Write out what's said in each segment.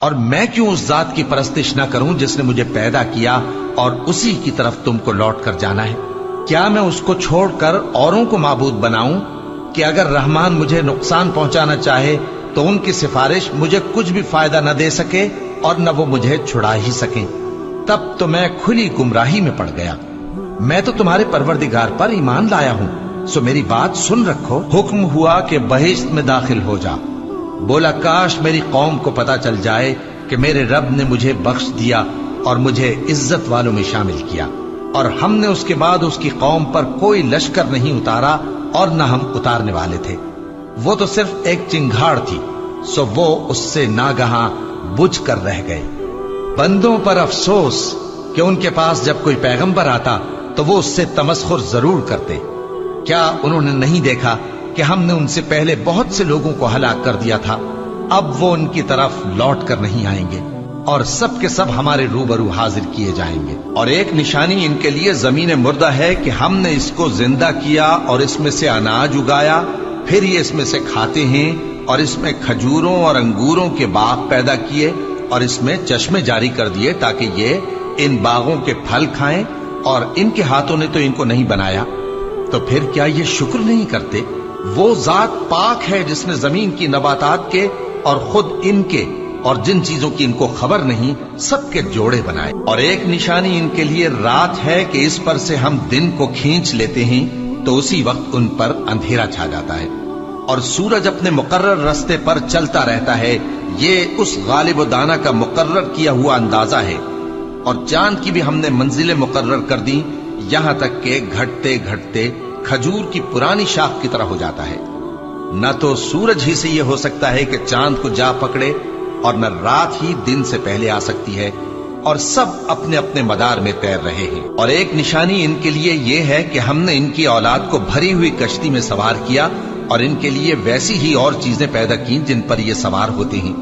اور میں کیوں اس ذات کی پرستش نہ کروں جس نے مجھے پیدا کیا اور اسی کی طرف تم کو لوٹ کر جانا ہے؟ کیا میں اس کو چھوڑ کر اوروں کو معبود بناؤں کہ اگر رحمان مجھے نقصان پہنچانا چاہے تو ان کی سفارش مجھے کچھ بھی فائدہ نہ دے سکے اور نہ وہ مجھے چھڑا ہی سکیں؟ تب تو میں کھلی گمراہی میں پڑ گیا۔ میں تو تمہارے پروردگار پر ایمان لایا ہوں، سو میری بات سن رکھو۔ حکم ہوا کہ بہشت میں داخل ہو جا۔ بولا کاش میری قوم کو پتا چل جائے کہ میرے رب نے مجھے بخش دیا اور مجھے عزت والوں میں شامل کیا، اور ہم نے اس کے بعد اس کی قوم پر کوئی لشکر نہیں اتارا اور نہ ہم اتارنے والے تھے۔ وہ تو صرف ایک چنگھاڑ تھی، سو وہ اس سے ناگہاں بجھ کر رہ گئے۔ بندوں پر افسوس کہ ان کے پاس جب کوئی پیغمبر آتا تو وہ اس سے تمسخر ضرور کرتے۔ کیا انہوں نے نہیں دیکھا کہ ہم نے ان سے پہلے بہت سے لوگوں کو ہلاک کر دیا تھا؟ اب وہ ان کی طرف لوٹ کر نہیں آئیں گے اور سب کے سب ہمارے روبرو حاضر کیے جائیں گے۔ اور ایک نشانی ان کے لیے زمین مردہ ہے کہ ہم نے اس کو زندہ کیا اور اس میں سے اناج اگایا، پھر یہ اس میں سے کھاتے ہیں، اور اس میں کھجوروں اور انگوروں کے باغ پیدا کیے اور اس میں چشمے جاری کر دیے تاکہ یہ ان باغوں کے پھل کھائیں، اور ان کے ہاتھوں نے تو ان کو نہیں بنایا، تو پھر کیا یہ شکر نہیں کرتے؟ وہ ذات پاک ہے جس نے زمین کی نباتات کے اور خود ان کے اور جن چیزوں کی ان کو خبر نہیں سب کے جوڑے بنائے۔ اور ایک نشانی ان کے لیے رات ہے کہ اس پر سے ہم دن کو کھینچ لیتے ہیں تو اسی وقت ان پر اندھیرا چھا جاتا ہے، اور سورج اپنے مقرر راستے پر چلتا رہتا ہے۔ یہ اس غالب و دانا کا مقرر کیا ہوا اندازہ ہے۔ اور چاند کی بھی ہم نے منزلیں مقرر کر دی، یہاں تک کہ گھٹتے گھٹتے کھجور کی پرانی شاخ کی طرح ہو جاتا ہے۔ نہ تو سورج ہی سے یہ ہو سکتا ہے کہ چاند کو جا پکڑے، اور نہ رات ہی دن سے پہلے آ سکتی ہے، اور سب اپنے اپنے مدار میں تیر رہے ہیں۔ اور ایک نشانی ان کے لیے یہ ہے کہ ہم نے ان کی اولاد کو بھری ہوئی کشتی میں سوار کیا اور ان کے لیے ویسی ہی اور چیزیں پیدا کی جن پر یہ سوار ہوتے ہیں،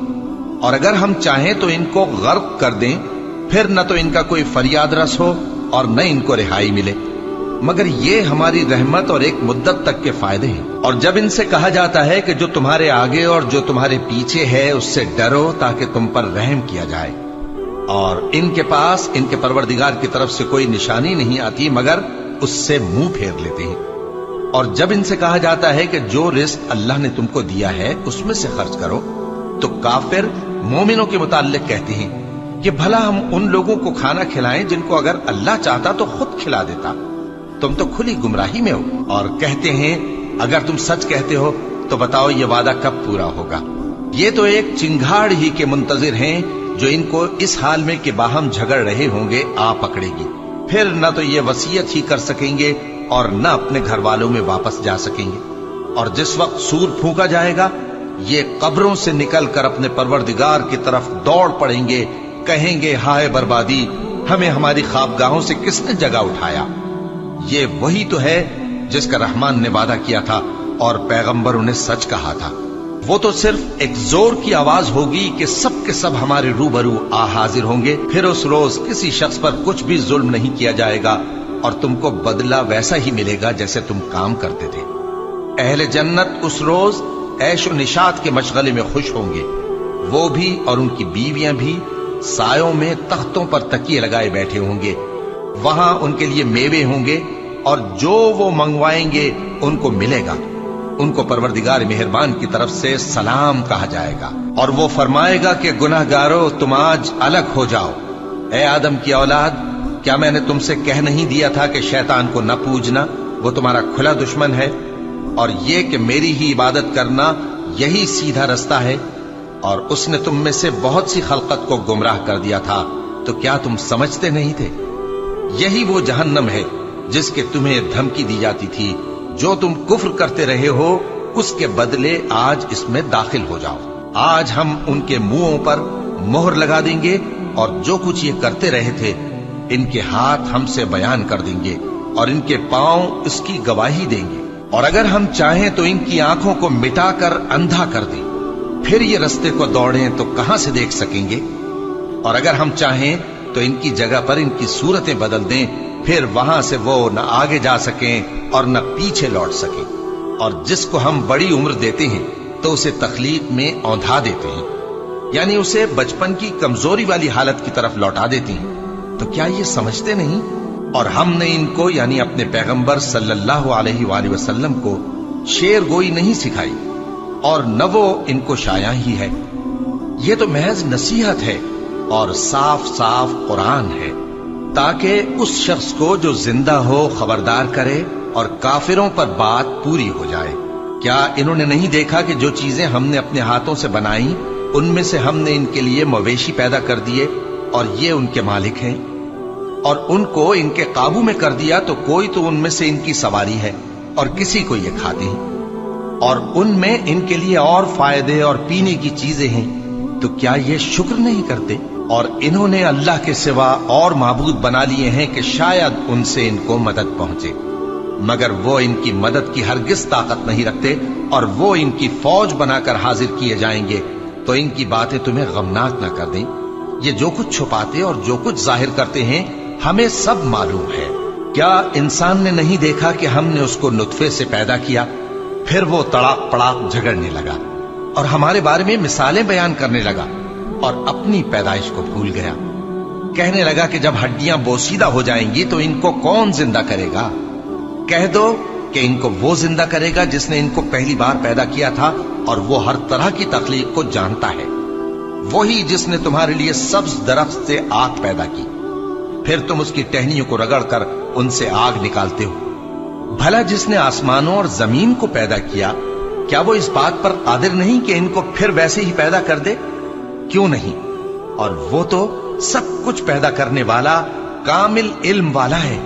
اور اگر ہم چاہیں تو ان کو غرق کر دیں، پھر نہ تو ان کا کوئی فریاد رس ہو اور نہ ان کو رہائی ملے، مگر یہ ہماری رحمت اور ایک مدت تک کے فائدے ہیں۔ اور جب ان سے کہا جاتا ہے کہ جو تمہارے آگے اور جو تمہارے پیچھے ہے اس سے ڈرو تاکہ تم پر رحم کیا جائے، اور ان کے پاس ان کے پروردگار کی طرف سے کوئی نشانی نہیں آتی مگر اس سے منہ پھیر لیتے ہیں۔ اور جب ان سے کہا جاتا ہے کہ جو رزق اللہ نے تم کو دیا ہے اس میں سے خرچ کرو، تو کافر مومنوں کے متعلق کہتے ہیں کہ بھلا ہم ان لوگوں کو کھانا کھلائیں جن کو اگر اللہ چاہتا تو خود کھلا دیتا، تم تو کھلی گمراہی میں ہو۔ اور کہتے ہیں اگر تم سچ کہتے ہو تو بتاؤ یہ وعدہ کب پورا ہوگا؟ یہ تو ایک چنگھاڑ ہی کے منتظر ہیں جو ان کو اس حال میں کہ باہم جھگڑ رہے ہوں گے آ پکڑے گی، پھر نہ تو یہ وصیت ہی کر سکیں گے اور نہ اپنے گھر والوں میں واپس جا سکیں گے۔ اور جس وقت سور پھونکا جائے گا یہ قبروں سے نکل کر اپنے پروردگار کی طرف دوڑ پڑیں گے، کہیں گے ہائے بربادی، ہمیں ہماری خوابگاہوں سے کس نے جگہ اٹھایا۔ یہ وہی تو ہے جس کا رحمان نے وعدہ کیا تھا اور پیغمبروں نے سچ کہا تھا۔ وہ تو صرف ایک زور کی آواز ہوگی کہ سب کے سب ہمارے روبرو آ حاضر ہوں گے، پھر اس روز کسی شخص پر کچھ بھی ظلم نہیں کیا جائے گا اور تم کو بدلہ ویسا ہی ملے گا جیسے تم کام کرتے تھے۔ اہل جنت اس روز عیش و نشاط کے مشغلے میں خوش ہوں گے، وہ بھی اور ان کی بیویاں بھی سایوں میں تختوں پر تکیے لگائے بیٹھے ہوں گے، وہاں ان کے لیے میوے ہوں گے اور جو وہ منگوائیں گے ان کو ملے گا۔ ان کو پروردگار مہربان کی طرف سے سلام کہا جائے گا، اور وہ فرمائے گا کہ گناہگارو تم آج الگ ہو جاؤ۔ اے آدم کی اولاد، کیا میں نے تم سے کہہ نہیں دیا تھا کہ شیطان کو نہ پوجنا، وہ تمہارا کھلا دشمن ہے، اور یہ کہ میری ہی عبادت کرنا یہی سیدھا رستہ ہے، اور اس نے تم میں سے بہت سی خلقت کو گمراہ کر دیا تھا، تو کیا تم سمجھتے نہیں تھے؟ یہی وہ جہنم ہے جس کے تمہیں دھمکی دی جاتی تھی، جو تم کفر کرتے رہے ہو اس کے بدلے آج اس میں داخل ہو جاؤ۔ آج ہم ان کے منہوں پر مہر لگا دیں گے، اور جو کچھ یہ کرتے رہے تھے ان کے ہاتھ ہم سے بیان کر دیں گے اور ان کے پاؤں اس کی گواہی دیں گے۔ اور اگر ہم چاہیں تو ان کی آنکھوں کو مٹا کر اندھا کر دیں، پھر یہ رستے کو دوڑیں تو کہاں سے دیکھ سکیں گے؟ اور اگر ہم چاہیں تو ان کی جگہ پر ان کی صورتیں بدل دیں، پھر وہاں سے وہ نہ آگے جا سکیں اور نہ پیچھے لوٹ سکیں۔ اور جس کو ہم بڑی عمر دیتے ہیں تو اسے تخلیق میں اوندھا دیتے ہیں، यानी उसे बचपन की कमजोरी वाली हालत की तरफ लौटा देती हैं। तो क्या ये समझते नहीं? और हमने इनको यानी अपने पैगंबर सल्लल्लाहु अलैहि वसल्लम को शेर गोई नहीं सिखाई और न वो इनको शाया ही है। ये तो महज नसीहत है और साफ साफ कुरान है, ताकि उस शख्स को जो जिंदा हो खबरदार करे और काफिरों पर बात पूरी हो जाए। क्या इन्होंने नहीं देखा कि जो चीजें हमने अपने हाथों से बनाई उनमें से हमने इनके लिए मवेशी पैदा कर दिए और ये उनके मालिक हैं, और उनको इनके काबू में कर दिया तो कोई तो उनमें से इनकी सवारी है और किसी को ये खाते हैं, और उनमें इनके लिए और फायदे और पीने की चीजें हैं। तो क्या ये शुक्र नहीं करते? और इन्होंने अल्लाह के सिवा और माबूद बना लिए हैं कि शायद उनसे इनको मदद पहुंचे, मगर वो इनकी मदद की हरगिज ताकत नहीं रखते और वो इनकी फौज बनाकर हाजिर किए जाएंगे। तो इनकी बातें तुम्हें गमनाक न कर दें। ये जो कुछ छुपाते और जो कुछ जाहिर करते हैं हमें सब मालूम है। क्या इंसान ने नहीं देखा कि हमने उसको नुत्फे से पैदा किया, फिर वो तड़ाक पड़ाक झगड़ने लगा और हमारे बारे में मिसालें बयान करने लगा और अपनी पैदाइश को भूल गया। कहने लगा कि जब हड्डियां बोसीदा हो जाएंगी तो इनको कौन जिंदा करेगा? कह दो कि इनको वो जिंदा करेगा जिसने इनको पहली बार पैदा किया था, और वो हर तरह की तकलीफ को जानता है। वही जिसने तुम्हारे लिए सब्ज दरख्त से आग पैदा की, फिर तुम उसकी टहनियों को रगड़कर उनसे आग निकालते हो। भला जिसने आसमानों और जमीन को पैदा किया, क्या वो इस बात पर कादिर नहीं कि इनको फिर वैसे ही पैदा कर दे? क्यों नहीं? और वो तो सब कुछ पैदा करने वाला, कामिल इल्म वाला है।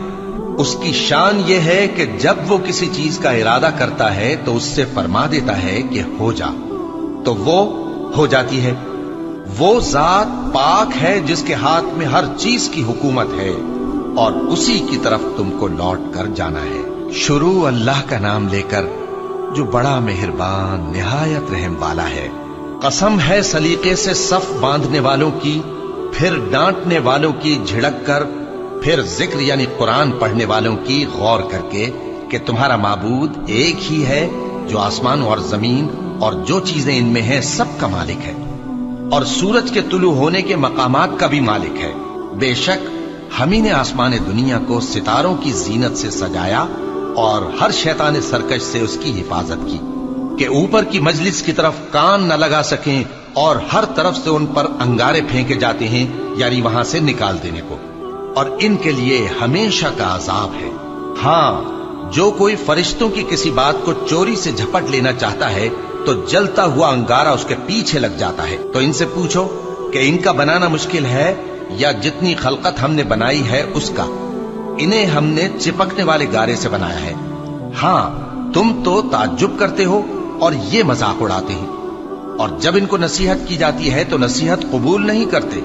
उसकी शान ये है कि जब वो किसी चीज का इरादा करता है तो उससे फरमा देता है कि हो जा, तो वो हो जाती है। वो जात पाक है जिसके हाथ में हर चीज की हुकूमत है और उसी की तरफ तुमको लौट कर जाना है। शुरू अल्लाह का नाम लेकर जो बड़ा मेहरबान निहायत रहम वाला है। कसम है सलीके से सफ बांधने वालों की, फिर डांटने वालों की झिड़क कर, फिर जिक्र यानी कुरान पढ़ने वालों की गौर करके कि तुम्हारा माबूद एक ही है जो आसमान और जमीन और जो चीजें इनमें हैं सब का मालिक है, और सूरज के तुलू होने के मकामात का भी मालिक है। बेशक हम ही ने आसमान दुनिया को सितारों की जीनत से सजाया और हर शैतान सरकश से उसकी हिफाजत की कि ऊपर की मजलिस की तरफ कान न लगा सकें और हर तरफ से उन पर अंगारे फेंके जाते हैं, यानी वहां से निकाल देने को, और इनके लिए हमेशा का अजाब है। हाँ, जो कोई फरिश्तों की किसी बात को चोरी से झपट लेना चाहता है तो जलता हुआ अंगारा उसके पीछे लग जाता है। तो इनसे पूछो कि इनका बनाना मुश्किल है या जितनी खलकत हमने बनाई है उसका। इन्हें हमने चिपकने वाले गारे से बनाया है। हाँ, तुम तो ताज्जुब करते हो और ये मजाक उड़ाते हैं, और जब इनको नसीहत की जाती है तो नसीहत कबूल नहीं करते,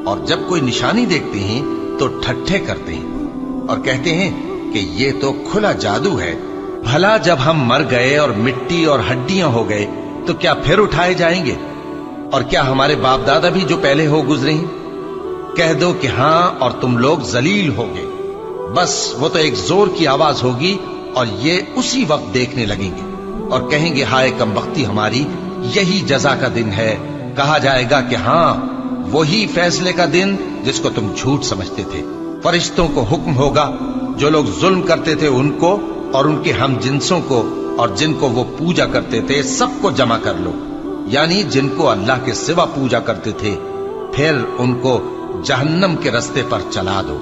और जब कोई निशानी देखते हैं तो ठट्ठे करते हैं और कहते हैं कि ये तो खुला जादू है। भला जब हम मर गए और मिट्टी और हड्डियां हो गए तो क्या फिर उठाए जाएंगे? और क्या हमारे बाप दादा भी जो पहले हो गुजरे हैं? कह दो कि हाँ, और तुम लोग जलील होगे। बस वो तो एक जोर की आवाज होगी और ये उसी वक्त देखने लगेंगे और कहेंगे हाय कमबख्ती हमारी, यही जजा का दिन है। कहा जाएगा कि हाँ, वही फैसले का दिन जिसको तुम झूठ समझते थे। फरिश्तों को हुक्म होगा जो लोग जुल्म करते थे उनको और उनके हम जिन्सों को और जिनको वो पूजा करते थे सबको जमा कर लो, यानी जिनको अल्लाह के सिवा पूजा करते थे, फिर उनको जहन्नम के रास्ते पर चला दो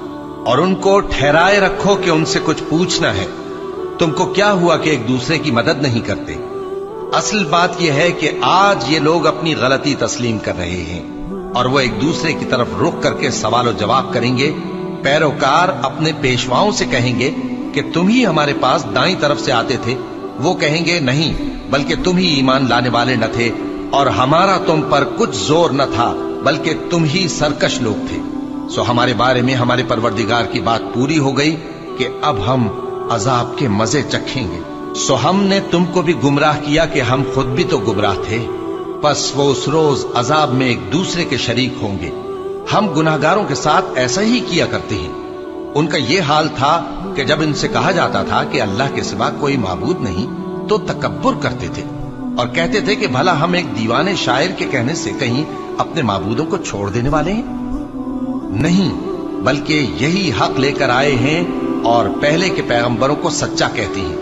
और उनको ठहराए रखो कि उनसे कुछ पूछना है। तुमको क्या हुआ कि एक दूसरे की मदद नहीं करते? असल बात यह है कि आज ये लोग अपनी गलती तस्लीम कर रहे हैं और वो एक दूसरे की तरफ रुख करके सवाल और जवाब करेंगे। पैरोकार अपने पेशवाओं से कहेंगे कि तुम ही हमारे पास दाईं तरफ से आते थे। वो कहेंगे नहीं, बल्कि तुम ही ईमान लाने वाले न थे और हमारा तुम पर कुछ जोर न था, बल्कि तुम ही सरकश लोग थे। सो हमारे बारे में हमारे परवरदिगार की बात पूरी हो गई कि अब हम अजाब के मजे चखेंगे। सो हमने तुमको भी गुमराह किया कि हम खुद भी तो गुमराह थे। बस वो उस रोज अजाब में एक दूसरे के शरीक होंगे। हम गुनाहगारों के साथ ऐसा ही किया करते हैं। उनका ये हाल था कि जब इनसे कहा जाता था कि अल्लाह के सिवा कोई माबूद नहीं तो तकब्बुर करते थे اور کہتے تھے کہ بھلا ہم ایک دیوانے شاعر کے کہنے سے کہیں اپنے معبودوں کو چھوڑ دینے والے ہیں؟ نہیں، بلکہ یہی حق لے کر آئے ہیں اور پہلے کے پیغمبروں کو سچا کہتے ہیں۔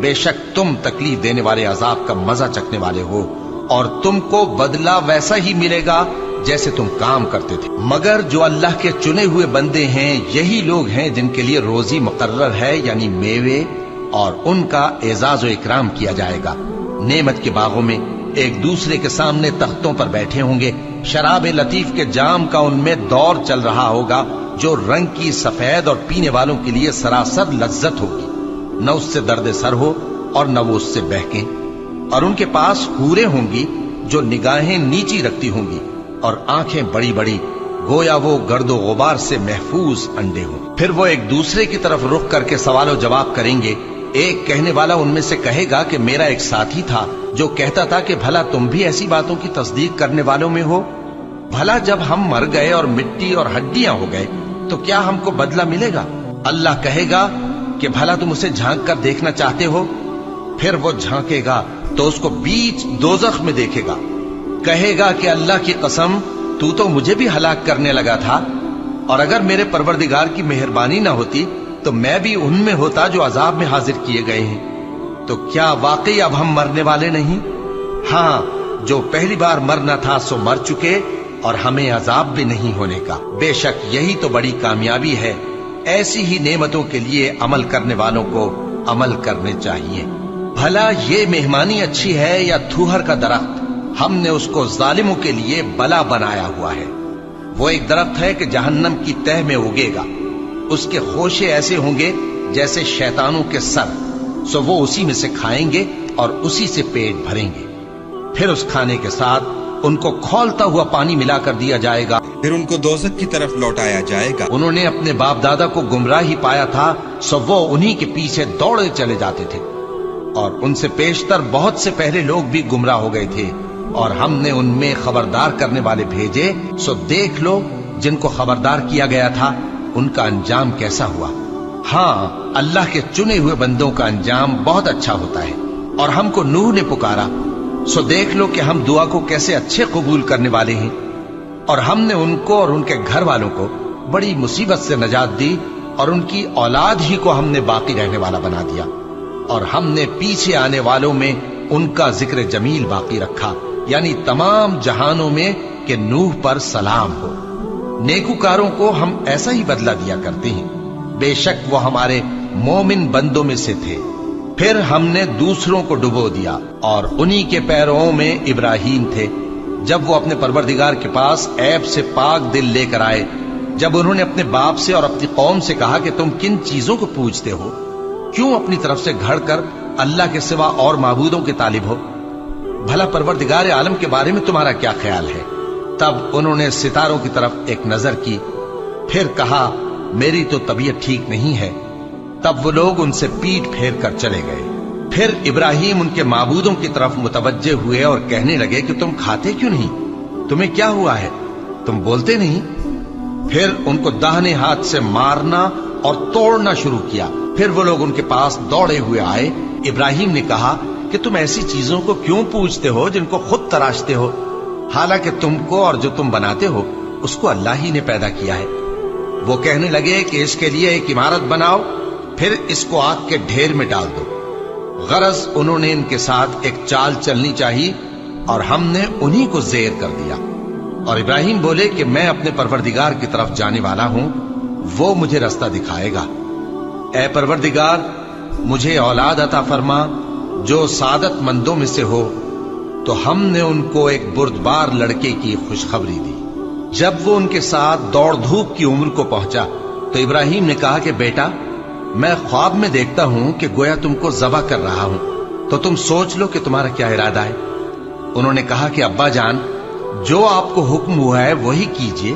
بے شک تم تکلیف دینے والے عذاب کا مزہ چکھنے والے ہو، اور تم کو بدلہ ویسا ہی ملے گا جیسے تم کام کرتے تھے۔ مگر جو اللہ کے چنے ہوئے بندے ہیں یہی لوگ ہیں جن کے لیے روزی مقرر ہے، یعنی میوے، اور ان کا اعزاز و اکرام کیا جائے گا۔ نعمت کے باغوں میں ایک دوسرے کے سامنے تختوں پر بیٹھے ہوں گے، شراب لطیف کے جام کا ان میں دور چل رہا ہوگا جو رنگ کی سفید اور پینے والوں کے لیے سراسر لذت ہوگی، نہ اس سے درد سر ہو اور نہ وہ اس سے بہکیں۔ اور ان کے پاس حوریں ہوں گی جو نگاہیں نیچی رکھتی ہوں گی اور آنکھیں بڑی بڑی، گویا وہ گرد و غبار سے محفوظ انڈے ہوں۔ پھر وہ ایک دوسرے کی طرف رخ کر کے سوال و جواب کریں گے۔ ایک کہنے والا ان میں سے کہے گا کہ میرا ایک ساتھی تھا جو کہتا تھا کہ بھلا تم بھی ایسی باتوں کی تصدیق کرنے والوں میں ہو؟ بھلا جب ہم مر گئے اور مٹی اور ہڈیاں ہو گئے تو کیا ہم کو بدلہ ملے گا؟ اللہ کہے گا کہ بھلا تم اسے جھانک کر دیکھنا چاہتے ہو؟ پھر وہ جھانکے گا تو اس کو بیچ دوزخ میں دیکھے گا، کہے گا کہ اللہ کی قسم تو مجھے بھی ہلاک کرنے لگا تھا، اور اگر میرے پروردگار کی مہربانی نہ ہوتی تو میں بھی ان میں ہوتا جو عذاب میں حاضر کیے گئے ہیں۔ تو کیا واقعی اب ہم مرنے والے نہیں؟ ہاں، جو پہلی بار مرنا تھا سو مر چکے، اور ہمیں عذاب بھی نہیں ہونے کا۔ بے شک یہی تو بڑی کامیابی ہے۔ ایسی ہی نعمتوں کے لیے عمل کرنے والوں کو عمل کرنے چاہیے۔ بھلا یہ مہمانی اچھی ہے یا تھوہر کا درخت؟ ہم نے اس کو ظالموں کے لیے بلا بنایا ہوا ہے۔ وہ ایک درخت ہے کہ جہنم کی تہ میں اگے گا، اس کے خوشے ایسے ہوں گے جیسے شیطانوں کے سر، سو وہ اسی میں سے کھائیں گے اور اسی سے پیٹ بھریں گے۔ پھر اس کھانے کے ساتھ ان کو کھولتا ہوا پانی ملا کر دیا جائے گا، پھر ان کو دوزخ کی طرف لوٹایا جائے گا۔ انہوں نے اپنے باپ دادا کو گمراہی پایا تھا، سو وہ انہی کے پیچھے دوڑے چلے جاتے تھے، اور ان سے پیشتر بہت سے پہلے لوگ بھی گمراہ ہو گئے تھے، اور ہم نے ان میں خبردار کرنے والے بھیجے، سو دیکھ لو جن کو خبردار کیا گیا تھا ان کا انجام کیسا ہوا۔ ہاں، اللہ کے چنے ہوئے بندوں کا انجام بہت اچھا ہوتا ہے۔ اور ہم کو نوح نے پکارا، سو دیکھ لو کہ ہم دعا کو کیسے اچھے قبول کرنے والے ہیں، اور ہم نے ان کو اور ان کے گھر والوں کو بڑی مصیبت سے نجات دی، اور ان کی اولاد ہی کو ہم نے باقی رہنے والا بنا دیا، اور ہم نے پیچھے آنے والوں میں ان کا ذکر جمیل باقی رکھا، یعنی تمام جہانوں میں کہ نوح پر سلام ہو۔ نیکوکاروں کو ہم ایسا ہی بدلہ دیا کرتے ہیں، بے شک وہ ہمارے مومن بندوں میں سے تھے۔ پھر ہم نے دوسروں کو ڈبو دیا، اور انہی کے پیروں میں ابراہیم تھے، جب وہ اپنے پروردگار کے پاس عیب سے پاک دل لے کر آئے، جب انہوں نے اپنے باپ سے اور اپنی قوم سے کہا کہ تم کن چیزوں کو پوجتے ہو؟ کیوں اپنی طرف سے گھڑ کر اللہ کے سوا اور معبودوں کے طالب ہو؟ بھلا پروردگار عالم کے بارے میں تمہارا کیا خیال ہے؟ تب انہوں نے ستاروں کی طرف ایک نظر کی، پھر کہا میری تو طبیعت ٹھیک نہیں ہے۔ تب وہ لوگ ان سے پیٹ پھیر کر چلے گئے۔ پھر ابراہیم ان کے معبودوں کی طرف متوجہ ہوئے اور کہنے لگے کہ تم کھاتے کیوں نہیں؟ تمہیں کیا ہوا ہے؟ تم بولتے نہیں؟ پھر ان کو داہنے ہاتھ سے مارنا اور توڑنا شروع کیا۔ پھر وہ لوگ ان کے پاس دوڑے ہوئے آئے۔ ابراہیم نے کہا کہ تم ایسی چیزوں کو کیوں پوجتے ہو جن کو خود تراشتے ہو؟ حالانکہ تم کو اور جو تم بناتے ہو اس کو اللہ ہی نے پیدا کیا ہے۔ وہ کہنے لگے کہ اس کے لیے ایک عمارت بناؤ، پھر اس کو آگ کے ڈھیر میں ڈال دو۔ غرض انہوں نے ان کے ساتھ ایک چال چلنی چاہی، اور ہم نے انہی کو زیر کر دیا۔ اور ابراہیم بولے کہ میں اپنے پروردگار کی طرف جانے والا ہوں، وہ مجھے رستہ دکھائے گا۔ اے پروردگار، مجھے اولاد عطا فرما جو سعادت مندوں میں سے ہو۔ تو ہم نے ان کو ایک بردبار لڑکے کی خوشخبری دی۔ جب وہ ان کے ساتھ دوڑ دھوپ کی عمر کو پہنچا تو ابراہیم نے کہا کہ بیٹا، میں خواب میں دیکھتا ہوں کہ گویا تم کو ذبح کر رہا ہوں، تو تم سوچ لو کہ تمہارا کیا ارادہ ہے۔ انہوں نے کہا کہ ابا جان، جو آپ کو حکم ہوا ہے وہی کیجئے،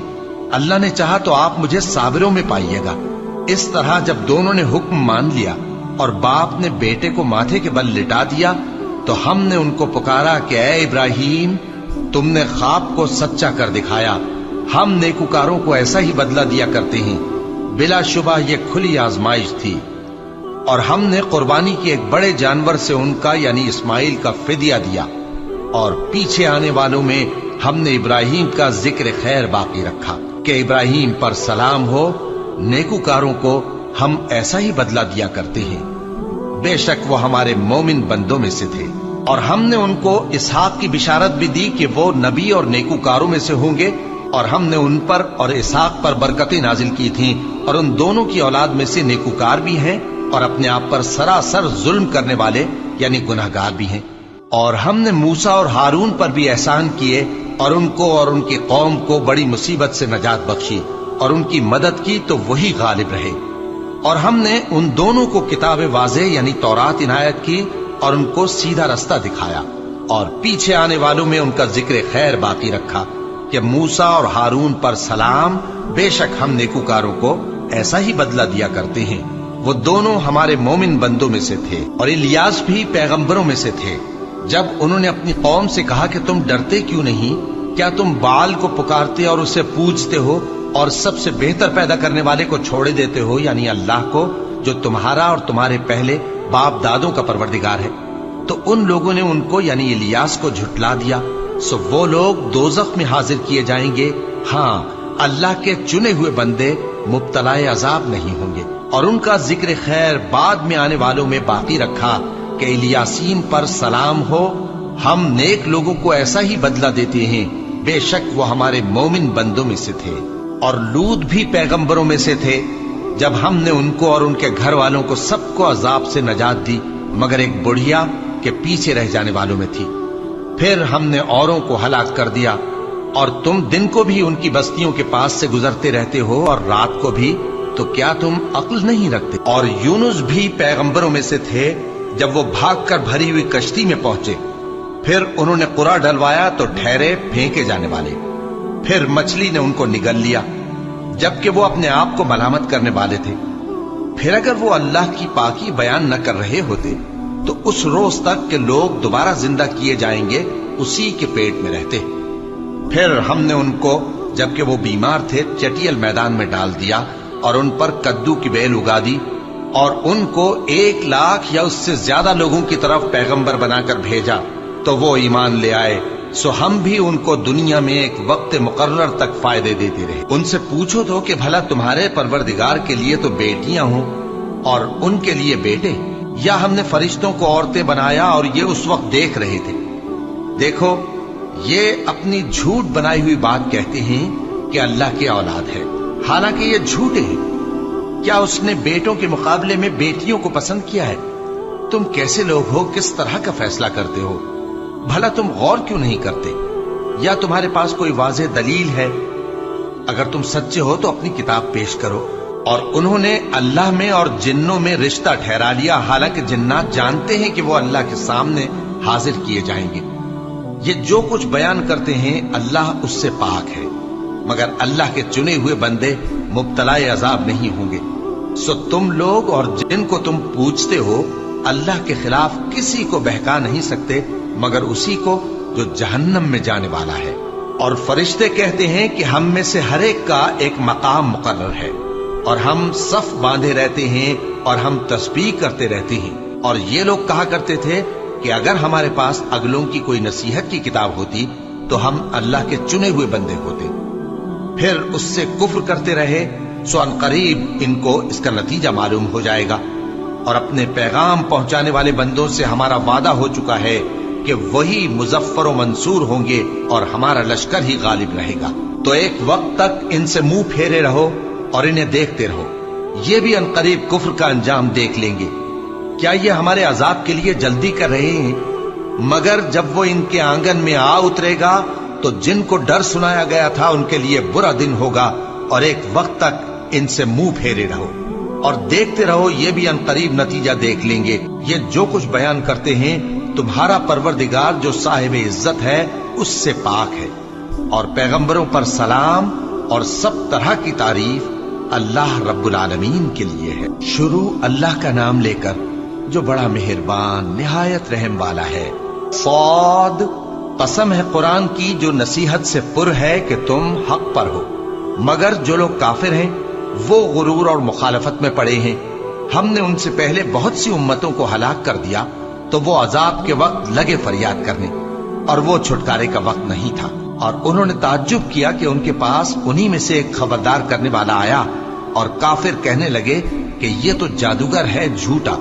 اللہ نے چاہا تو آپ مجھے صابروں میں پائیے گا۔ اس طرح جب دونوں نے حکم مان لیا اور باپ نے بیٹے کو ماتھے کے بل لٹا دیا، تو ہم نے ان کو پکارا کہ اے ابراہیم، تم نے خواب کو سچا کر دکھایا، ہم نیکوکاروں کو ایسا ہی بدلہ دیا کرتے ہیں۔ بلا شبہ یہ کھلی آزمائش تھی، اور ہم نے قربانی کی ایک بڑے جانور سے ان کا یعنی اسماعیل کا فدیہ دیا۔ اور پیچھے آنے والوں میں ہم نے ابراہیم کا ذکر خیر باقی رکھا کہ ابراہیم پر سلام ہو، نیکوکاروں کو ہم ایسا ہی بدلہ دیا کرتے ہیں، بے شک وہ ہمارے مومن بندوں میں سے تھے۔ اور ہم نے ان کو اسحاق کی بشارت بھی دی کہ وہ نبی اور نیکوکاروں میں سے ہوں گے، اور ہم نے ان پر اور اسحاق پر برکتیں نازل کی تھیں، اور ان دونوں کی اولاد میں سے نیکوکار بھی ہیں اور اپنے آپ پر سراسر ظلم کرنے والے یعنی گناہگار بھی ہیں۔ اور ہم نے موسیٰ اور ہارون پر بھی احسان کیے اور ان کو اور ان کی قوم کو بڑی مصیبت سے نجات بخشی اور ان کی مدد کی تو وہی غالب رہے۔ اور ہم نے ان دونوں کو کتاب واضح یعنی تورات عنایت کی اور ان کو سیدھا رستہ دکھایا، اور پیچھے آنے والوں میں ان کا ذکر خیر باقی رکھا کہ موسیٰ اور ہارون پر سلام، بے شک ہم نیکوکاروں کو ایسا ہی بدلہ دیا کرتے ہیں۔ وہ دونوں ہمارے مومن بندوں میں سے تھے، اور الیاس بھی پیغمبروں میں سے تھے۔ جب انہوں نے اپنی قوم سے کہا کہ تم ڈرتے کیوں نہیں؟ کیا تم بال کو پکارتے اور اسے پوجتے ہو اور سب سے بہتر پیدا کرنے والے کو چھوڑے دیتے ہو یعنی اللہ کو، جو تمہارا اور تمہارے پہلے باپ دادوں کا پروردگار ہے؟ تو ان لوگوں نے ان کو یعنی الیاس کو جھٹلا دیا، سو وہ لوگ دوزخ میں حاضر کیے جائیں گے۔ ہاں، اللہ کے چنے ہوئے بندے مبتلا عذاب نہیں ہوں گے۔ اور ان کا ذکر خیر بعد میں آنے والوں میں باقی رکھا کہ الیاسین پر سلام ہو، ہم نیک لوگوں کو ایسا ہی بدلہ دیتے ہیں، بے شک وہ ہمارے مومن بندوں میں سے تھے۔ اور لوط بھی پیغمبروں میں سے تھے، جب ہم نے ان کو اور ان کے گھر والوں کو سب کو عذاب سے نجات دی مگر ایک بڑھیا کہ پیچھے رہ جانے والوں میں تھی۔ پھر ہم نے اوروں کو ہلاک کر دیا، اور تم دن کو بھی ان کی بستیوں کے پاس سے گزرتے رہتے ہو اور رات کو بھی، تو کیا تم عقل نہیں رکھتے؟ اور یونس بھی پیغمبروں میں سے تھے، جب وہ بھاگ کر بھری ہوئی کشتی میں پہنچے، پھر انہوں نے قرا ڈلوایا تو ٹھہرے پھینکے جانے والے، پھر مچھلی نے ان کو نگل لیا جبکہ وہ اپنے آپ کو ملامت کرنے والے تھے۔ پھر اگر وہ اللہ کی پاکی بیان نہ کر رہے ہوتے تو اس روز تک کہ لوگ دوبارہ زندہ کیے جائیں گے اسی کے پیٹ میں رہتے۔ پھر ہم نے ان کو جبکہ وہ بیمار تھے چٹیل میدان میں ڈال دیا اور ان پر کدو کی بیل اگا دی، اور ان کو 1,00,000 یا اس سے زیادہ لوگوں کی طرف پیغمبر بنا کر بھیجا تو وہ ایمان لے آئے، سو ہم بھی ان کو دنیا میں ایک وقت مقرر تک فائدے دیتے رہے۔ ان سے پوچھو تو کہ بھلا تمہارے پروردگار کے لیے تو بیٹیاں ہوں اور ان کے لیے بیٹے، یا ہم نے فرشتوں کو عورتیں بنایا اور یہ اس وقت دیکھ رہے تھے؟ دیکھو، یہ اپنی جھوٹ بنائی ہوئی بات کہتے ہیں کہ اللہ کی اولاد ہے، حالانکہ یہ جھوٹے ہیں۔ کیا اس نے بیٹوں کے مقابلے میں بیٹیوں کو پسند کیا ہے؟ تم کیسے لوگ ہو، کس طرح کا فیصلہ کرتے ہو؟ بھلا تم غور کیوں نہیں کرتے؟ یا تمہارے پاس کوئی واضح دلیل ہے؟ اگر تم سچے ہو تو اپنی کتاب پیش کرو۔ اور انہوں نے اللہ میں اور جنوں میں رشتہ ٹھہرا لیا، حالانکہ جنات جانتے ہیں کہ وہ اللہ کے سامنے حاضر کیے جائیں گے۔ یہ جو کچھ بیان کرتے ہیں اللہ اس سے پاک ہے، مگر اللہ کے چنے ہوئے بندے مبتلا عذاب نہیں ہوں گے۔ سو تم لوگ اور جن کو تم پوچھتے ہو اللہ کے خلاف کسی کو بہکا نہیں سکتے مگر اسی کو جو جہنم میں جانے والا ہے۔ اور فرشتے کہتے ہیں کہ ہم میں سے ہر ایک کا ایک مقام مقرر ہے، اور ہم صف باندھے رہتے ہیں اور ہم تسبیح کرتے رہتے ہیں۔ اور یہ لوگ کہا کرتے تھے کہ اگر ہمارے پاس اگلوں کی کوئی نصیحت کی کتاب ہوتی تو ہم اللہ کے چنے ہوئے بندے ہوتے۔ پھر اس سے کفر کرتے رہے، سو ان قریب ان کو اس کا نتیجہ معلوم ہو جائے گا۔ اور اپنے پیغام پہنچانے والے بندوں سے ہمارا وعدہ ہو چکا ہے کہ وہی مظفر و منصور ہوں گے اور ہمارا لشکر ہی غالب رہے گا۔ تو ایک وقت تک ان سے منہ پھیرے رہو اور انہیں دیکھتے رہو، یہ بھی ان قریب کفر کا انجام دیکھ لیں گے۔ کیا یہ ہمارے عذاب کے لیے جلدی کر رہے ہیں؟ مگر جب وہ ان کے آنگن میں آ اترے گا تو جن کو ڈر سنایا گیا تھا ان کے لیے برا دن ہوگا، اور ایک وقت تک ان سے منہ پھیرے رہو اور دیکھتے رہو، یہ بھی ان قریب نتیجہ دیکھ لیں گے۔ یہ جو کچھ بیان کرتے ہیں تمہارا پروردگار جو صاحب عزت ہے اس سے پاک ہے۔ اور پیغمبروں پر سلام اور سب طرح کی تعریف اللہ رب العالمین کے لیے ہے۔ شروع اللہ کا نام لے کر جو بڑا مہربان نہایت رحم والا ہے۔ صاد، قسم ہے قرآن کی جو نصیحت سے پر ہے کہ تم حق پر ہو، مگر جو لوگ کافر ہیں وہ غرور اور مخالفت میں پڑے ہیں۔ ہم نے ان سے پہلے بہت سی امتوں کو ہلاک کر دیا تو وہ عذاب کے وقت لگے فریاد کرنے، और वो छुटकारे का वक्त नहीं था। और उन्होंने ताज्जुब किया कि उनके पास उन्हीं में से एक खबरदार करने वाला आया, और काफिर कहने लगे कि ये तो जादूगर है झूठा,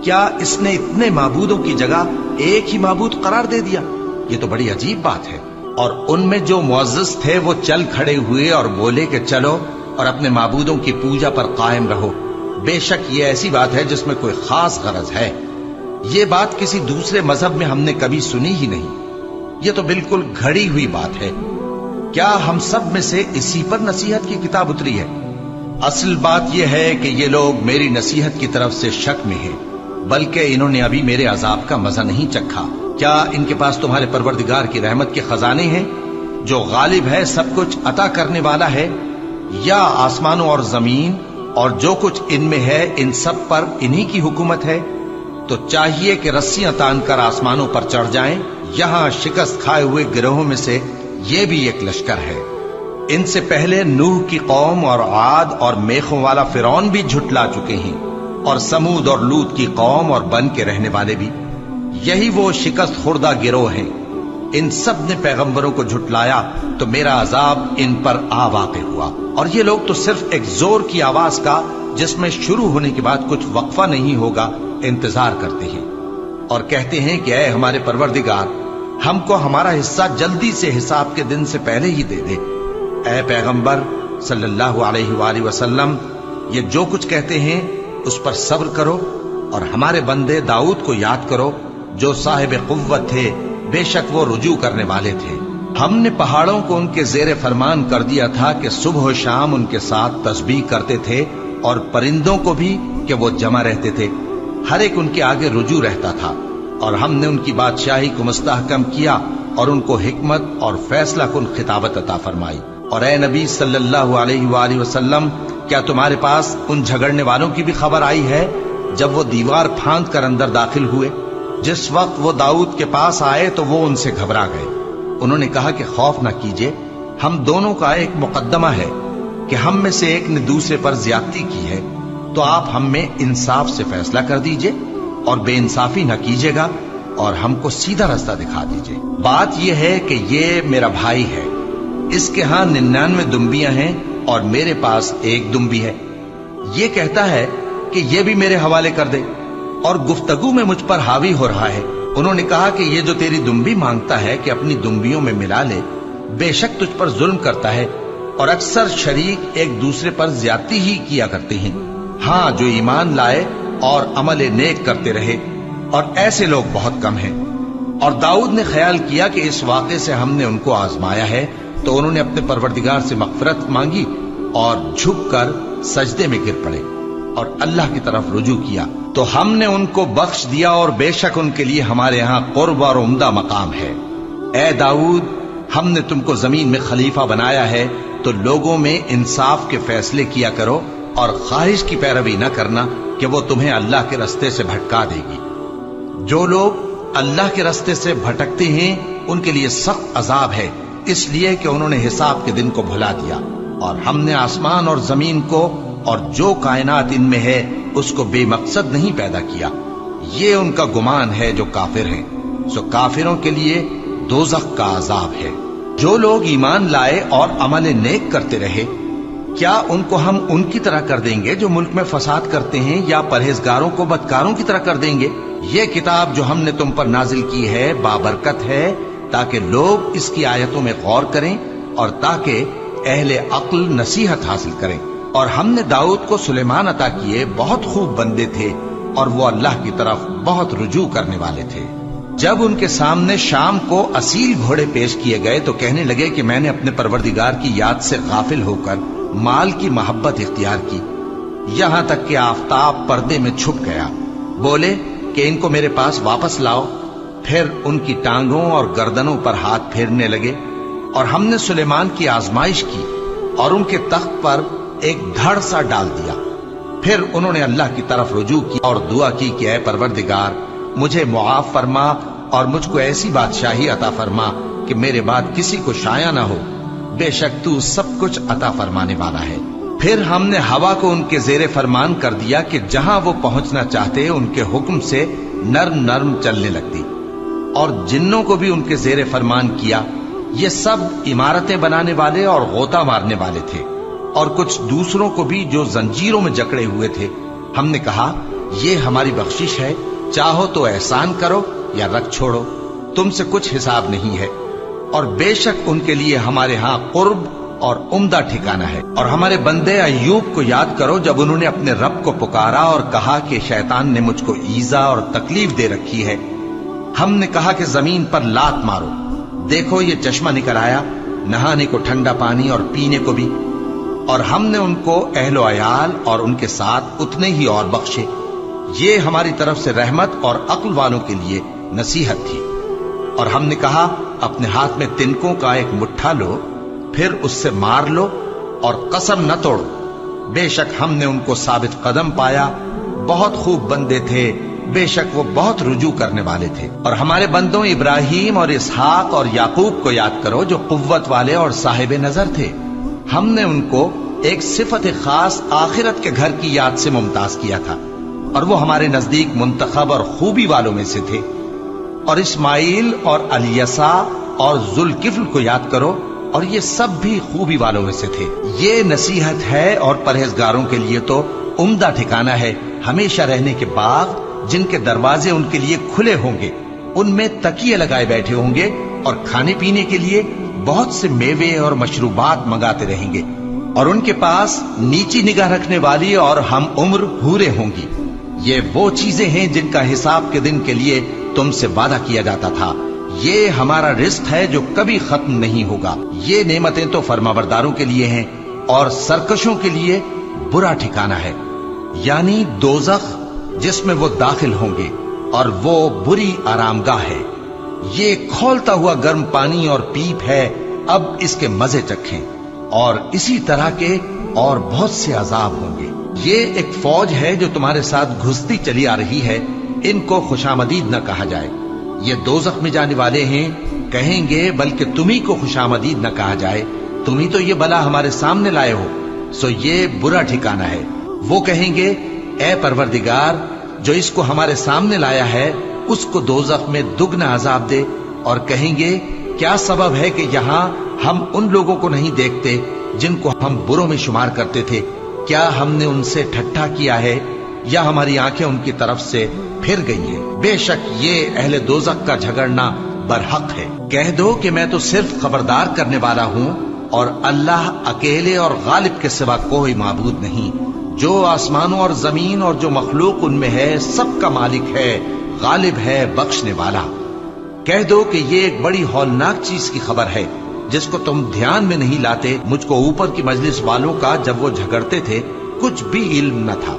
क्या इसने इतने माबूदों की जगह एक ही माबूद करार दे दिया? ये तो बड़ी अजीब बात है। और उनमें जो मुअज़्ज़िज़ थे वो चल खड़े हुए और बोले कि चलो और अपने माबूदों की पूजा पर कायम रहो। बेशक ये ऐसी बात है जिसमें कोई खास गरज है। ये बात किसी दूसरे मजहब में हमने कभी सुनी ही नहीं। ये तो बिल्कुल घड़ी हुई बात है। क्या हम सब में से इसी पर नसीहत की किताब उतरी है? असल बात यह है कि ये लोग मेरी नसीहत की तरफ से शक में हैं, बल्कि इन्होंने अभी मेरे अजाब का मजा नहीं चखा। क्या इनके पास तुम्हारे परवरदिगार की रहमत के खजाने हैं, जो गालिब है, सब कुछ अता करने वाला है? या आसमानों और जमीन और जो कुछ इनमें है, इन सब पर इन्हीं की हुकूमत है? तो चाहिए कि रस्सियां तानकर आसमानों पर चढ़ जाएं। यहां शिकस्त खाए हुए गिरोहों में से ये भी एक लश्कर है। इनसे पहले नूह की कौम और आद और मेखों वाला फिरौन भी झुटला चुके हैं, और समूद और लूत की कौम और बन के रहने वाले भी। यही वो शिकस्त खुर्दा गिरोह हैं। इन सब ने पैगंबरों को झुटलाया तो मेरा अजाब इन पर आ वाक़ हुआ। और ये लोग तो सिर्फ एक जोर की आवाज का, जिसमें शुरू होने के बाद कुछ वक्फा नहीं होगा, इंतजार करते हैं और कहते हैं कि ऐ हमारे परवरदिगार, हमको हमारा हिस्सा जल्दी से हिसाब के दिन से पहले ही दे दे। ऐ पैगंबर सल्लल्लाहु अलैहि वसल्लम, ये जो कुछ कहते हैं उस पर सब्र करो, और हमारे बंदे दाऊद को याद करो, जो साहिब कुव्वत थे, बेशक वो रुजू करने वाले थे। हमने पहाड़ों को उनके जेरे फरमान कर दिया था कि सुबह शाम उनके साथ तस्बीह करते थे, और परिंदों को भी कि वो जमा रहते थे, हर एक उनके आगे रुजू रहता था। और हमने उनकी बादशाही को मुस्तहकम किया और उनको हिकमत और फैसला कुन खिताबत अता फरमाई। और ए नबी सल्लल्लाहु अलैहि वसल्लम, क्या तुम्हारे पास उन झगड़ने वालों की भी खबर आई है जब वो दीवार फांद कर अंदर दाखिल हुए? जिस वक्त वो दाऊद के पास आए तो वो उनसे घबरा गए। उन्होंने कहा कि खौफ न कीजिए, हम दोनों का एक मुकद्दमा है कि हम में से एक ने दूसरे पर ज्यादती की है, तो आप हम में इंसाफ से फैसला कर दीजिए और बेइंसाफी न कीजिएगा, और हमको सीधा रास्ता दिखा दीजिए। बात यह है कि ये मेरा भाई है, इसके यहां 99 दुम्बियां हैं और मेरे पास एक दुम्बी है। ये कहता है कि ये भी मेरे हवाले कर दे, और गुफ्तगू में मुझ पर हावी हो रहा है। उन्होंने कहा कि ये जो तेरी दुम्बी मांगता है कि अपनी दुम्बियों में मिला ले, बेशक तुझ पर जुल्म करता है, और अक्सर शरीक एक दूसरे पर ज्यादती ही किया करते हैं। हाँ, जो ईमान लाए और अमल नेक करते रहे, और ऐसे लोग बहुत कम हैं। और दाऊद ने ख्याल किया कि इस वाक़े से हमने उनको आजमाया है, तो उन्होंने अपने परवरदिगार से मग़फ़िरत मांगी और झुककर सजदे में गिर पड़े और अल्लाह की तरफ रुजू किया, तो हमने उनको बख्श दिया, और बेशक उनके लिए हमारे यहाँ कुर्ब और उम्दा मकाम है। ए दाऊद, हमने तुमको जमीन में खलीफा बनाया है, तो लोगों में इंसाफ के फैसले किया करो, और ख्वाहिश की पैरवी न करना कि वो तुम्हें अल्लाह के रास्ते से भटका देगी। जो लोग अल्लाह के रास्ते से भटकते हैं उनके लिए सख्त अजाब है, इसलिए कि उन्होंने हिसाब के दिन को भुला दिया। और हमने आसमान और जमीन को और जो कायनात इनमें है उसको बेमकसद नहीं पैदा किया। ये उनका गुमान है जो काफिर हैं। सो काफिरों के लिए दोज़ख का अजाब है। जो लोग ईमान लाए और अमल नेक करते रहे, क्या उनको हम उनकी तरह कर देंगे जो मुल्क में फसाद करते हैं, या परहेजगारों को बदकारों की तरह कर देंगे? ये किताब जो हमने तुम पर नाजिल की है बाबरकत है, ताकि लोग इसकी आयतों में गौर करें और ताकि अहले अक्ल नसीहत हासिल करें। और हमने दाऊद को सुलेमान अता किए, बहुत खूब बंदे थे, और वो अल्लाह की तरफ बहुत रुजू करने वाले थे। जब उनके सामने शाम को असील घोड़े पेश किए गए तो कहने लगे कि मैंने अपने परवरदिगार की याद से गाफिल होकर माल की मोहब्बत इख्तियार की, यहां तक कि आफताब पर्दे में छुप गया। बोले कि इनको मेरे पास वापस लाओ। फिर उनकी टांगों और गर्दनों पर हाथ फेरने लगे, और हमने सुलेमान की आजमाइश की और उनके तख्त पर एक धड़ सा डाल दिया। फिर उन्होंने अल्लाह की तरफ रुजू की और दुआ की कि ऐ परवरदिगार, मुझे मुआफ फरमा और मुझको ऐसी बादशाही अता फरमा कि मेरे बाद किसी को शाया न हो। बेशक तू सब कुछ अता फरमाने वाला है। फिर हमने हवा को उनके जेरे फरमान कर दिया कि जहां वो पहुंचना चाहते उनके हुक्म से नर्म नर्म चलने लगती। اور जिन्नों को भी उनके जेर फरमान किया। ये सब इमारतें बनाने वाले और गोता मारने वाले थे, और कुछ दूसरों को भी जो जंजीरों में जकड़े हुए थे। हमने कहा, ये हमारी बख्शिश है, चाहो तो एहसान करो या रख छोड़ो, तुमसे कुछ हिसाब नहीं है। और बेशक उनके लिए हमारे यहाँ कुर्ब और उम्दा ठिकाना है। और हमारे बंदे अय्यूब को याद करो, जब उन्होंने अपने रब को पुकारा और कहा कि शैतान ने मुझको ईजा और तकलीफ दे रखी है। हमने कहा कि जमीन पर लात मारो, देखो ये चश्मा निकल आया, नहाने को ठंडा पानी और पीने को भी। और हमने उनको अहलो अयाल और उनके साथ उतने ही और बख्शे। ये हमारी तरफ से रहमत और अक्ल वालों के लिए नसीहत थी। और हमने कहा, अपने हाथ में तिनकों का एक मुट्ठा लो, फिर उससे मार लो और कसम न तोड़ो। बेशक हमने उनको साबित कदम पाया, बहुत खूब बंदे थे, बेशक वो बहुत रुजू करने वाले थे। और हमारे बंदों इब्राहिम और इसहाक और याकूब को याद करो, जो कुव्वत वाले और साहिब नजर थे। हमने उनको एक सिफत खास आखिरत के घर की याद से मुमताज किया था, और वो हमारे नजदीक मुंतखब और खूबी वालों में से थे। और इस्माइल और अलियसा और जुल्किफ्ल को याद करो, और ये सब भी खूबी वालों में से थे। ये नसीहत है, और परहेजगारों के लिए तो उम्दा ठिकाना है, हमेशा रहने के बाग जिनके दरवाजे उनके लिए खुले होंगे, उनमें तकिए लगाए बैठे होंगे, और खाने पीने के लिए बहुत से मेवे और मशरूबात मंगाते रहेंगे। और उनके पास नीची निगाह रखने वाली और हम उम्र हूरें होंगी। ये वो चीजें हैं जिनका हिसाब के दिन के लिए तुमसे वादा किया जाता था। ये हमारा रिस्क है जो कभी खत्म नहीं होगा। ये नेमतें तो फरमाबरदारों के लिए हैं, और सरकशों के लिए बुरा ठिकाना है, यानी दोज़ख, जिसमें वो दाखिल होंगे, और वो बुरी आरामगाह है। ये खौलता हुआ गर्म पानी और पीप है, अब इसके मजे चखें। और इसी तरह के और बहुत से अजाब होंगे। ये एक फौज है जो तुम्हारे साथ घुसती चली आ रही है, इनको खुशामदीद न कहा जाए। ये दोज़ख में जाने वाले हैं, कहेंगे बल्कि तुम्ही को खुशामदीद न कहा जाए, तुम्ही तो ये बला हमारे सामने लाए हो, सो ये बुरा ठिकाना है। वो कहेंगे, ए परवरदिगार, जो इसको हमारे सामने लाया है उसको दोज़ख में दुगना अजाब दे। और कहेंगे, क्या सबब है कि यहाँ हम उन लोगों को नहीं देखते जिनको हम बुरों में शुमार करते थे? क्या हमने उनसे ठट्ठा किया है, या हमारी आंखें उनकी तरफ से फिर गई हैं? बेशक ये अहले दोज़ख का झगड़ना बरहक है। कह दो कि मैं तो सिर्फ खबरदार करने वाला हूँ, और अल्लाह अकेले और गालिब के सिवा कोई माबूद नहीं। जो आसमानों और जमीन और जो मखलूक उनमें है, सबका मालिक है, गालिब है, बख्शने वाला। कह दो कि ये एक बड़ी हौलनाक चीज की खबर है जिसको तुम ध्यान में नहीं लाते। मुझको ऊपर की मजलिस वालों का जब वो झगड़ते थे कुछ भी इल्म न था।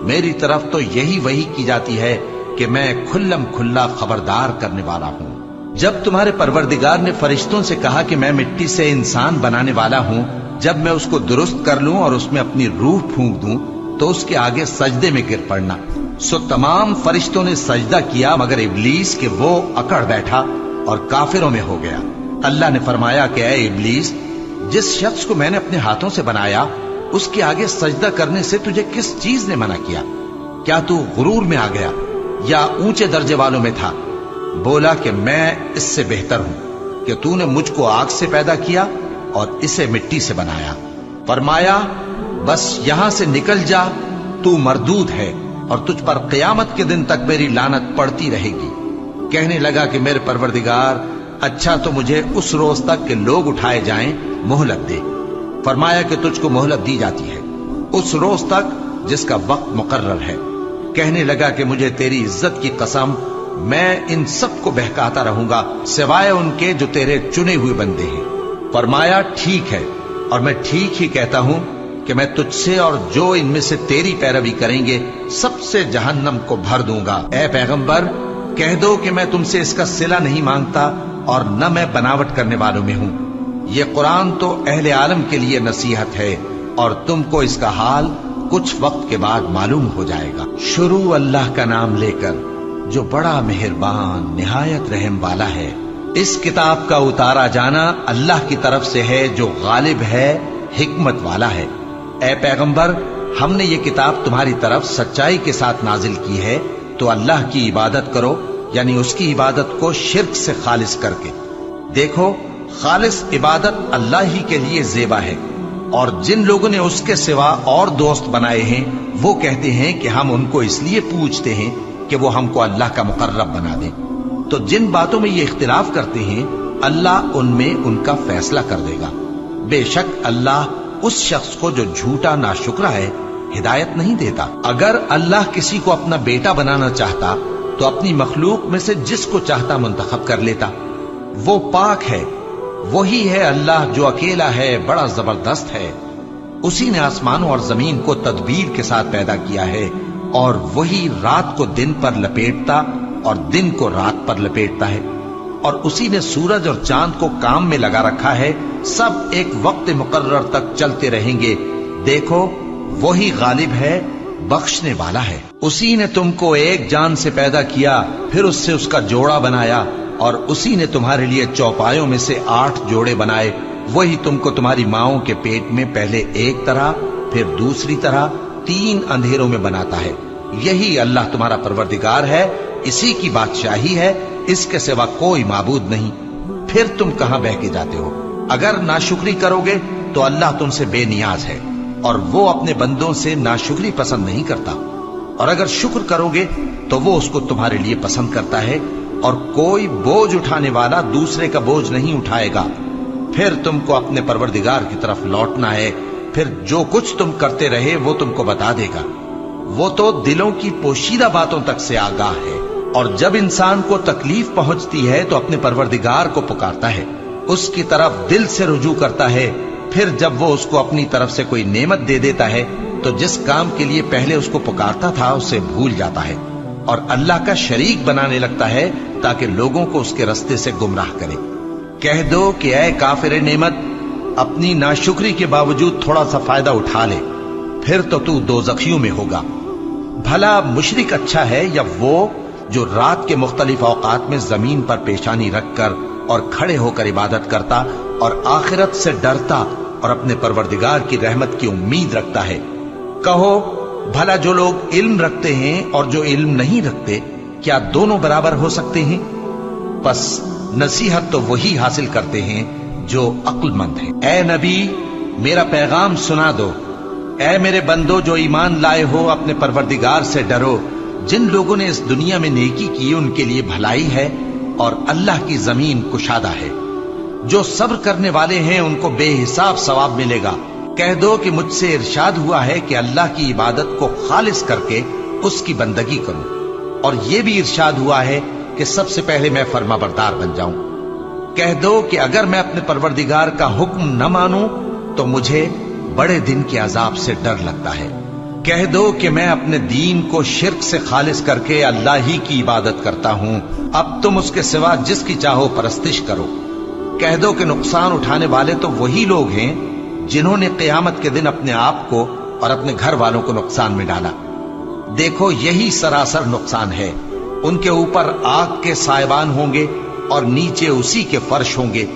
मेरी तरफ तो यही वही की जाती है कि मैं खुल्लम खुल्ला खबरदार करने वाला हूँ। जब तुम्हारे परवरदिगार ने फरिश्तों से कहा कि मैं मिट्टी से इंसान बनाने वाला हूँ, जब मैं उसको दुरुस्त कर लूं और उसमें अपनी रूह फूंक दूं, तो उसके आगे सजदे में गिर पड़ना। सो तमाम फरिश्तों ने सजदा किया मगर इब्लीस के वो अकड़ बैठा और काफिरों में हो गया। अल्लाह ने फरमाया कि ऐ इब्लीस, जिस शख्स को मैंने अपने हाथों से बनाया उसके आगे सजदा करने से तुझे किस चीज ने मना किया? क्या तू गुरूर में आ गया या ऊंचे दर्जे वालों में था? बोला कि मैं इससे बेहतर हूं कि तूने मुझको आग से पैदा किया और इसे मिट्टी से बनाया। फरमाया, बस यहां से निकल जा, तू मरदूद है और तुझ पर क़यामत के दिन तक मेरी लानत पड़ती रहेगी। कहने लगा कि मेरे परवरदिगार, अच्छा तो मुझे उस रोज तक के लोग उठाए जाएं मोहलत दे। फरमाया कि तुझको मोहलत दी जाती है उस रोज तक जिसका वक्त मुकर्रर है। कहने लगा कि मुझे तेरी इज्जत की कसम, मैं इन सब को बहकाता रहूंगा सिवाय उनके जो तेरे चुने हुए बंदे हैं। फरमाया, ठीक है, और मैं ठीक ही कहता हूं कि मैं तुझसे और जो इनमें से तेरी पैरवी करेंगे सबसे जहन्नम को भर दूंगा। ए पैगंबर, कह दो कि मैं तुमसे इसका सिला नहीं मांगता और न मैं बनावट करने वालों में हूं। ये कुरान तो अहले आलम के लिए नसीहत है और तुमको इसका हाल कुछ वक्त के बाद मालूम हो जाएगा। शुरू अल्लाह का नाम लेकर जो बड़ा मेहरबान निहायत रहम वाला है। इस किताब का उतारा जाना अल्लाह की तरफ से है जो गालिब है, हिकमत वाला है। ए पैगंबर, हमने ये किताब तुम्हारी तरफ सच्चाई के साथ नाजिल की है, तो अल्लाह की इबादत करो यानी उसकी इबादत को शिर्क से खालिस करके। देखो, खालिस इबादत अल्लाह ही के लिए ज़ेबा है, और जिन लोगों ने उसके सिवा और दोस्त बनाए हैं वो कहते हैं कि हम उनको इसलिए पूजते हैं कि वो हमको अल्लाह का मुकर्रब बना दें। तो जिन बातों में ये इख्तिलाफ करते हैं अल्लाह उनमें उनका फैसला कर देगा। बेशक अल्लाह उस शख्स को जो झूठा नाशुक्रा है हिदायत नहीं देता। अगर अल्लाह किसी को अपना बेटा बनाना चाहता तो अपनी मखलूक में से जिसको चाहता मुंतखब कर लेता। वो पाक है, वही है अल्लाह जो अकेला है, बड़ा जबरदस्त है। उसी ने आसमानों और जमीन को तदबीर के साथ पैदा किया है, और वही रात को दिन पर लपेटता और दिन को रात पर लपेटता है। और उसी ने सूरज और चांद को काम में लगा रखा है, सब एक वक्त मुकर्रर तक चलते रहेंगे। देखो, वही गालिब है, बख्शने वाला है। उसी ने तुमको एक जान से पैदा किया, फिर उससे उसका जोड़ा बनाया, और उसी ने तुम्हारे लिए चौपायों में से 8 जोड़े बनाए। वही तुमको तुम्हारी माओं के पेट में पहले एक तरह, फिर दूसरी तरह 3 अंधेरों में बनाता है। यही अल्लाह तुम्हारा परवरदिगार है, इसी की बादशाही है, इसके सिवा कोई माबूद नहीं। फिर तुम कहां बह के जाते हो? अगर नाशुक्री करोगे तो अल्लाह तुमसे बेनियाज है, और वो अपने बंदों से नाशुक्री पसंद नहीं करता। और अगर शुक्र करोगे तो वो उसको तुम्हारे लिए पसंद करता है, और कोई बोझ उठाने वाला दूसरे का बोझ नहीं उठाएगा। फिर तुमको अपने परवरदिगार की तरफ लौटना है, फिर जो कुछ तुम करते रहे वो तुमको बता देगा। वो तो दिलों की पोशीदा बातों तक से आगाह है, और जब इंसान को तकलीफ पहुंचती है तो अपने परवरदिगार को पुकारता है, उसकी तरफ दिल से रुजू करता है। फिर जब वो उसको अपनी तरफ से कोई नेमत दे देता है तो जिस काम के लिए पहले उसको पुकारता था उसे भूल जाता है, और अल्लाह का शरीक बनाने लगता है ताकि लोगों को उसके रास्ते से गुमराह करे। कह दो कि ऐ काफिर नेमत, अपनी नाशुक्री के बावजूद थोड़ा सा फायदा उठा ले, फिर तो तू दोज़खियों में होगा। भला मुशरिक अच्छा है या वो जो रात के मुख्तलिफ औकात में जमीन पर पेशानी रखकर और खड़े होकर इबादत करता और आखिरत से डरता और अपने परवरदिगार की रहमत की उम्मीद रखता है। कहो, भला जो लोग इल्म रखते हैं और जो इल्म नहीं रखते, क्या दोनों बराबर हो सकते हैं? बस नसीहत तो वही हासिल करते हैं जो अक्लमंद हैं। ए नबी, मेरा पैगाम सुना दो। ए मेरे बंदो जो ईमान लाए हो, अपने परवरदिगार से डरो। जिन लोगों ने इस दुनिया में नेकी की उनके लिए भलाई है, और अल्लाह की जमीन कुशादा है। जो सब्र करने वाले हैं उनको बेहिसाब सवाब मिलेगा। कह दो कि मुझसे इरशाद हुआ है कि अल्लाह की इबादत को खालिस करके उसकी बंदगी करूं, और यह भी इरशाद हुआ है कि सबसे पहले मैं फर्माबरदार बन जाऊं। कह दो कि अगर मैं अपने परवरदिगार का हुक्म न मानूं तो मुझे बड़े दिन के अजाब से डर लगता है। कह दो कि मैं अपने दीन को शिर्क से खालिस करके अल्लाह ही की इबादत करता हूं, अब तुम उसके सिवा जिसकी चाहो परस्तिश करो। कह दो कि नुकसान उठाने वाले तो वही लोग हैं जिन्होंने क़यामत के दिन अपने आप को और अपने घर वालों को नुकसान में डाला। देखो, यही सरासर नुकसान है। उनके ऊपर आग के साइबान होंगे और नीचे उसी के फर्श होंगे।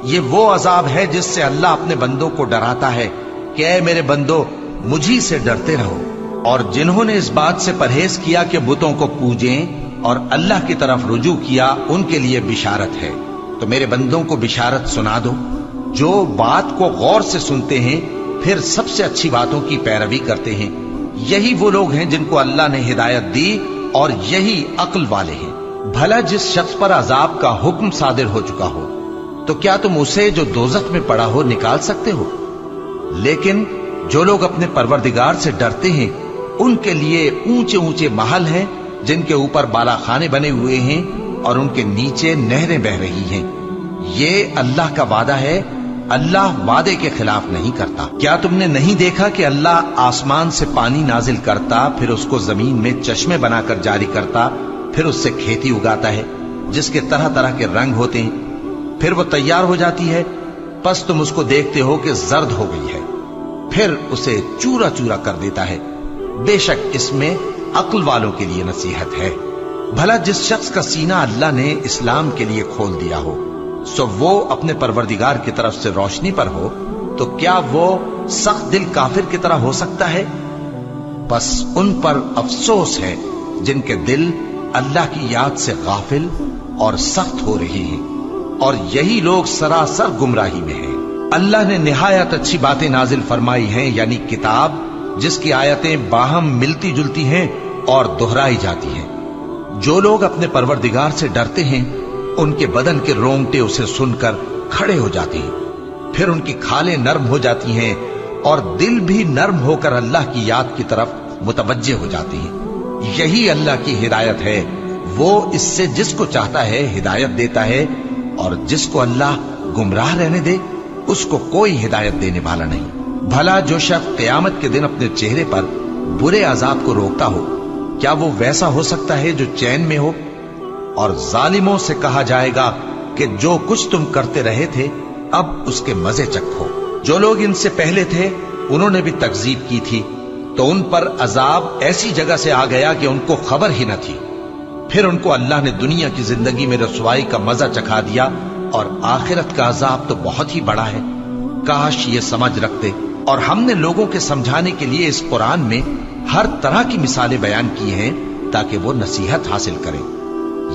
ये वो अजाब है जिससे अल्लाह अपने बंदों को डराता है कि ऐ मेरे बंदो, मुझी से डरते रहो। और जिन्होंने इस बात से परहेज किया कि बुतों को पूजें और अल्लाह की तरफ रुजू किया, उनके लिए बिशारत है। तो मेरे बंदों को बिशारत सुना दो जो बात को गौर से सुनते हैं, फिर सबसे अच्छी बातों की पैरवी करते हैं। यही वो लोग हैं जिनको अल्लाह ने हिदायत दी, और यही अक्ल वाले हैं। भला जिस शख्स पर अजाब का हुक्म सादिर हो चुका हो, तो क्या तुम उसे जो दोजख में पड़ा हो निकाल सकते हो? लेकिन जो लोग अपने परवरदिगार से डरते हैं उनके लिए ऊंचे ऊंचे महल हैं जिनके ऊपर बालाखाने बने हुए हैं और उनके नीचे नहरें बह रही हैं। ये अल्लाह का वादा है, अल्लाह वादे के खिलाफ नहीं करता। क्या तुमने नहीं देखा कि अल्लाह आसमान से पानी नाजिल करता, फिर उसको जमीन में चश्मे बनाकर जारी करता, फिर उससे खेती उगाता है जिसके तरह तरह के रंग होते हैं, फिर वो तैयार हो जाती है। बस तुम उसको देखते हो कि जर्द हो गई है, फिर उसे चूरा चूरा कर देता है। बेशक इसमें अक्ल वालों के लिए नसीहत है। भला जिस शख्स का सीना अल्लाह ने इस्लाम के लिए खोल दिया हो, सो वो अपने परवरदिगार की तरफ से रोशनी पर हो, तो क्या वो सख्त दिल काफिर की तरह हो सकता है? बस उन पर अफसोस है जिनके दिल अल्लाह की याद से गाफिल और सख्त हो रहे हैं, और यही लोग सरासर गुमराही में हैं। अल्लाह ने निहायत अच्छी बातें नाजिल फरमाई हैं, यानी किताब जिसकी आयतें बाहम मिलती जुलती हैं और दोहराई जाती हैं। जो लोग अपने परवरदिगार से डरते हैं, उनके बदन के रोंगटे उसे सुनकर खड़े हो जाते हैं, फिर उनकी खालें नर्म हो जाती हैं और दिल भी नर्म होकर अल्लाह की याद की तरफ मुतवज्जे हो जाती हैं। यही अल्लाह की हिदायत है। वो इससे जिसको चाहता है हिदायत देता है, और जिसको अल्लाह गुमराह रहने दे उसको कोई हिदायत देने वाला नहीं। भला जो शख्स क़यामत के दिन अपने चेहरे पर बुरे अजाब को रोकता हो, क्या वो वैसा हो सकता है जो चैन में हो? और जालिमों से कहा जाएगा कि जो कुछ तुम करते रहे थे अब उसके मजे चखो। जो लोग इनसे पहले थे उन्होंने भी तकजीब की थी, तो उन पर अजाब ऐसी जगह से आ गया कि उनको खबर ही न थी। फिर उनको अल्लाह ने दुनिया की जिंदगी में रसवाई का मजा चखा दिया, और आखिरत का अजाब तो बहुत ही बड़ा है। काश ये समझ रखते। और हमने लोगों के समझाने के लिए इस कुरान में हर तरह की मिसालें बयान की हैं ताकि वो नसीहत हासिल करें।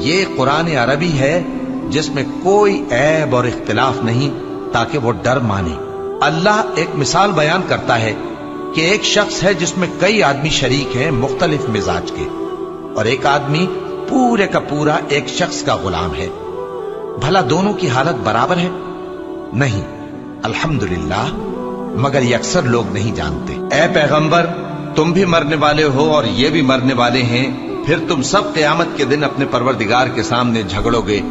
ये कुरान अरबी है जिसमें कोई ऐब और इख्तिलाफ नहीं, ताकि वो डर माने। अल्लाह एक मिसाल बयान करता है कि एक शख्स है जिसमें कई आदमी शरीक हैं मुख्तलिफ मिजाज के, और एक आदमी पूरे का पूरा एक शख्स का गुलाम है। भला दोनों की हालत बराबर है? नहीं, अल्हम्दुलिल्लाह, मगर ये अक्सर लोग नहीं जानते। ऐ पैगंबर, तुम भी मरने वाले हो और ये भी मरने वाले हैं, फिर तुम सब क़यामत के दिन अपने परवरदिगार के सामने झगड़ोगे।